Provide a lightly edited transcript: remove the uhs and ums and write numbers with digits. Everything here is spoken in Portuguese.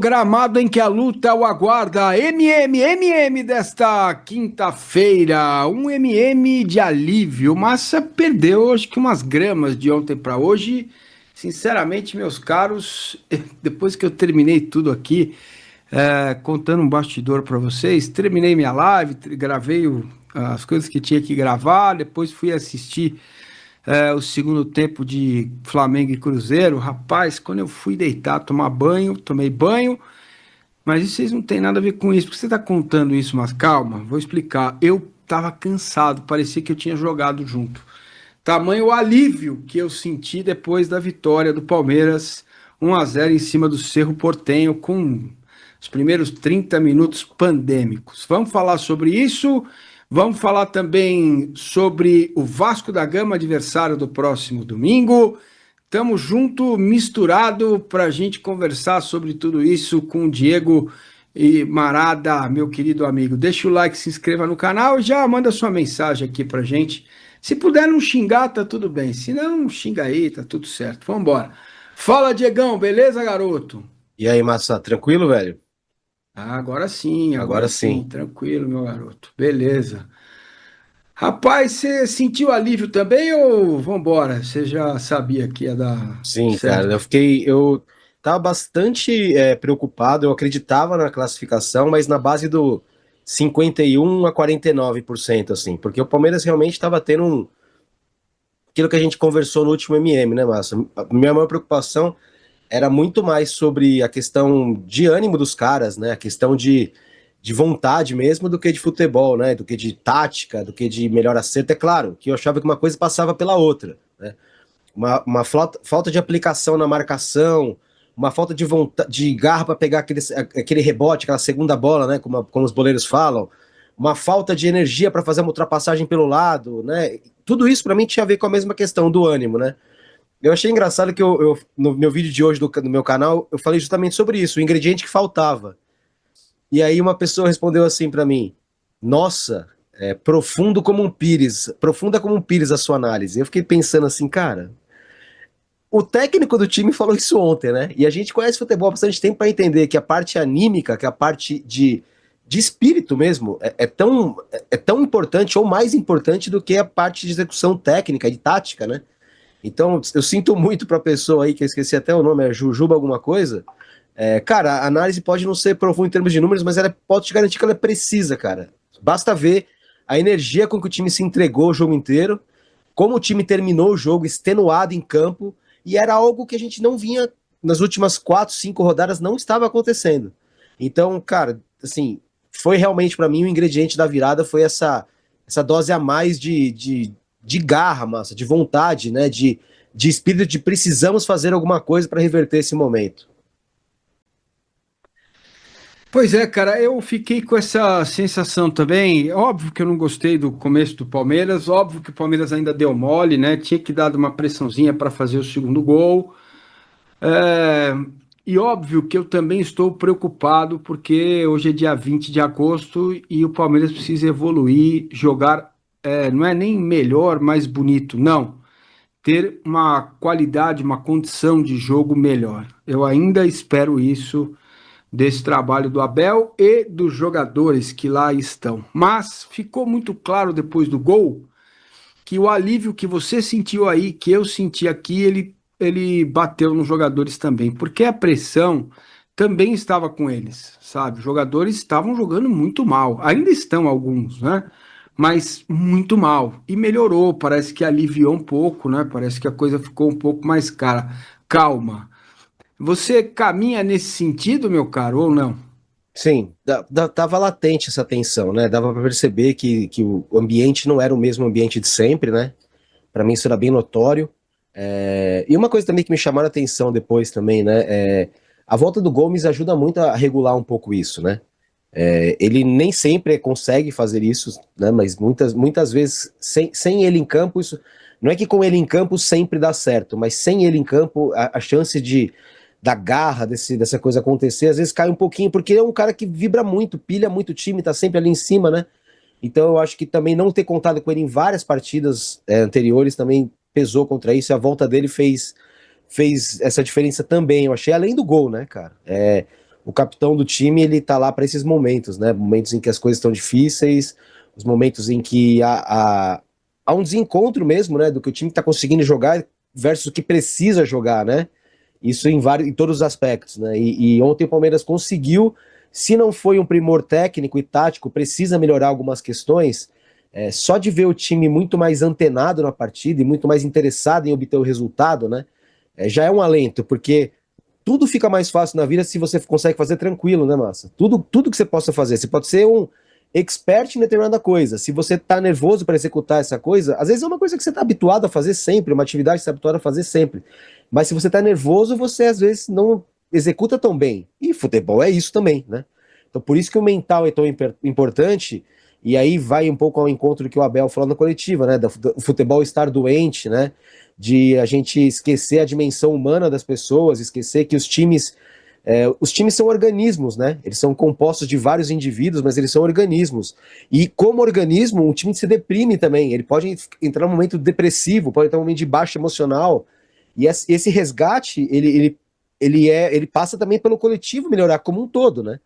Gramado em que a luta o aguarda. MM desta quinta-feira. Um MM de alívio. Massa perdeu, acho que umas gramas de ontem para hoje. Sinceramente, meus caros, depois que eu terminei tudo aqui, contando um bastidor para vocês, terminei minha live, gravei as coisas que tinha que gravar, depois fui assistir o segundo tempo de Flamengo e Cruzeiro. Rapaz, quando eu fui deitar, tomar banho, tomei banho. Mas isso vocês não tem nada a ver com isso, porque você está contando isso, mas calma, vou explicar. Eu estava cansado, parecia que eu tinha jogado junto. Tamanho o alívio que eu senti depois da vitória do Palmeiras 1-0 em cima do Cerro Porteño, com os primeiros 30 minutos pandêmicos. Vamos falar sobre isso, vamos falar também sobre o Vasco da Gama, adversário do próximo domingo. Tamo junto, misturado, para a gente conversar sobre tudo isso com o Diego e Marada, meu querido amigo. Deixa o like, se inscreva no canal e já manda sua mensagem aqui pra gente. Se puder não xingar, tá tudo bem. Se não, xinga aí, tá tudo certo. Vambora. Fala, Diegão, beleza, garoto? E aí, Massa, tranquilo, velho? Agora Agora sim, sim. tranquilo, meu garoto. Beleza. Rapaz, você sentiu alívio também ou vambora? Você já sabia que ia dar Sim, cara, certo? eu tava bastante preocupado, eu acreditava na classificação, mas na base do 51 a 49%, assim, porque o Palmeiras realmente estava tendo aquilo que a gente conversou no último MM, né, Massa? A minha maior preocupação era muito mais sobre a questão de ânimo dos caras, né? A questão de vontade mesmo do que de futebol, né? Do que de tática, do que de melhor acerto. É claro que eu achava que uma coisa passava pela outra, né? Uma falta de aplicação na marcação, uma falta de vontade, de garra para pegar aquele rebote, aquela segunda bola, né? Como os boleiros falam, uma falta de energia para fazer uma ultrapassagem pelo lado, né? Tudo isso para mim tinha a ver com a mesma questão do ânimo, né? Eu achei engraçado que no meu vídeo de hoje do meu canal, eu falei justamente sobre isso, o ingrediente que faltava. E aí uma pessoa respondeu assim para mim: Nossa, profundo como um pires, profunda como um pires a sua análise. Eu fiquei pensando assim, cara, o técnico do time falou isso ontem, né? E a gente conhece futebol há bastante tempo para entender que a parte anímica, que a parte de espírito mesmo, é tão importante ou mais importante do que a parte de execução técnica, de tática, né? Então, eu sinto muito para a pessoa aí, que eu esqueci até o nome, é Jujuba alguma coisa. Cara, a análise pode não ser profunda em termos de números, mas ela pode te garantir que ela é precisa, cara. Basta ver a energia com que o time se entregou o jogo inteiro, como o time terminou o jogo extenuado em campo, e era algo que a gente não vinha nas últimas 4, 5 rodadas, não estava acontecendo. Então, cara, assim, foi realmente para mim o ingrediente da virada, foi essa dose a mais de garra, massa, de vontade, né, de espírito de precisamos fazer alguma coisa para reverter esse momento. Pois é, cara, eu fiquei com essa sensação também. Óbvio que eu não gostei do começo do Palmeiras, óbvio que o Palmeiras ainda deu mole, né? Tinha que dar uma pressãozinha para fazer o segundo gol. É, E óbvio que eu também estou preocupado, porque hoje é dia 20 de agosto e o Palmeiras precisa evoluir, jogar, não é nem melhor, mais bonito, não. Ter uma qualidade, uma condição de jogo melhor. Eu ainda espero isso desse trabalho do Abel e dos jogadores que lá estão. Mas ficou muito claro depois do gol que o alívio que você sentiu aí, que eu senti aqui, ele bateu nos jogadores também, porque a pressão também estava com eles, sabe? Os jogadores estavam jogando muito mal, ainda estão alguns, né? Mas muito mal. E melhorou, parece que aliviou um pouco, né? Parece que a coisa ficou um pouco mais cara. Calma. Você caminha nesse sentido, meu caro, ou não? Sim, tava latente essa tensão, né? Dava para perceber que o ambiente não era o mesmo ambiente de sempre, né? Para mim isso era bem notório. E uma coisa também que me chamaram a atenção depois também, né? A volta do Gomes ajuda muito a regular um pouco isso, né? Ele nem sempre consegue fazer isso, né? Mas muitas vezes, sem ele em campo, isso. Não é que com ele em campo sempre dá certo, mas sem ele em campo, a chance da garra dessa coisa acontecer, às vezes cai um pouquinho, porque ele é um cara que vibra muito, pilha muito o time, tá sempre ali em cima, né? Então eu acho que também não ter contado com ele em várias partidas anteriores também pesou contra isso, e a volta dele fez essa diferença também, eu achei, além do gol, né, cara? o capitão do time, ele tá lá para esses momentos, né? Momentos em que as coisas estão difíceis, os momentos em que há um desencontro mesmo, né? Do que o time está conseguindo jogar versus o que precisa jogar, né? Isso em todos os aspectos, né? E ontem o Palmeiras conseguiu, se não foi um primor técnico e tático, precisa melhorar algumas questões. Só de ver o time muito mais antenado na partida e muito mais interessado em obter o resultado, né? Já é um alento, porque tudo fica mais fácil na vida se você consegue fazer tranquilo, né, Massa? Tudo que você possa fazer. Você pode ser um expert em determinada coisa. Se você tá nervoso para executar essa coisa, às vezes é uma coisa que você tá habituado a fazer sempre, uma atividade que você tá habituado a fazer sempre. Mas se você tá nervoso, você às vezes não executa tão bem. E futebol é isso também, né? Então por isso que o mental é tão importante, e aí vai um pouco ao encontro do que o Abel falou na coletiva, né? Do futebol estar doente, né? De a gente esquecer a dimensão humana das pessoas, esquecer que os times são organismos, né? Eles são compostos de vários indivíduos, mas eles são organismos. E como organismo, um time se deprime também. Ele pode entrar num momento depressivo, pode entrar num momento de baixa emocional. E esse resgate, ele passa também pelo coletivo melhorar como um todo, né?